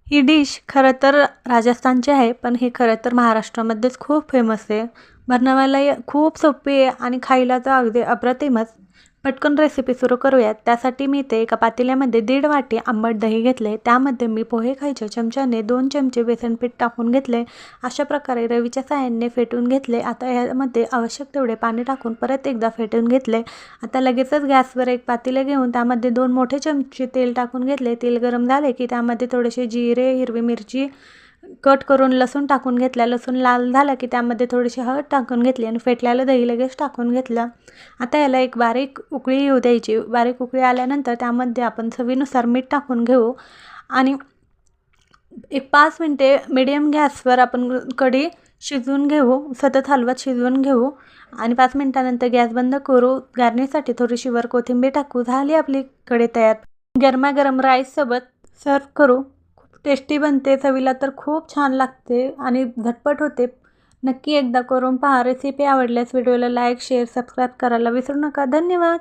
ही dish खरं तर राजस्थानची आहे, पण ही खरं तर महाराष्ट्रामध्येच खूप फेमस आहे. बनवायलाही खूप सोपी आहे आणि खायला तर अगदी अप्रतिमच. पटकन रेसिपी सुरू करूयात. त्यासाठी मी इथे एका पातेल्यामध्ये 1.5 वाटी आंबट दही घेतले. त्यामध्ये मी पोहे खायच्या चमच्याने 2 चमचे बेसन पीठ टाकून घेतले. अशा प्रकारे रवीच्या साहाय्याने फेटून घेतले. आता यामध्ये आवश्यक तेवढे पाणी टाकून परत एकदा फेटून घेतले. आता लगेचच गॅसवर एक पातेलं घेऊन त्यामध्ये 2 मोठे चमचे तेल टाकून घेतले. तेल गरम झाले की त्यामध्ये थोडेसे जिरे, हिरवी मिरची कट करून लसूण टाकून घेतला. लसूण लाल झाला की त्यामध्ये थोडीशी हळद टाकून घेतली आणि फेटलेलं दही लगेच टाकून घेतलं. आता याला एक बारीक उकळी येऊ द्यायची. बारीक उकळी आल्यानंतर त्यामध्ये आपण चवीनुसार मीठ टाकून घेऊ आणि एक 5 मिनिटे मीडियम गॅसवर आपण कढी शिजवून घेऊ. सतत हलवत शिजवून घेऊ आणि 5 मिनिटानंतर गॅस बंद करू. गार्निशसाठी थोडीशी वर कोथिंबीर टाकू. झाली आपली कढी तयार. गरमागरम राईससोबत सर्व्ह करू. खूप टेस्टी बनते. चवीला तर खूप छान लागते आणि झटपट होते. नक्की एकदा करून पहा. रेसिपी आवडल्यास व्हिडिओला लाईक, शेअर, सबस्क्राईब करायला विसरू नका. धन्यवाद.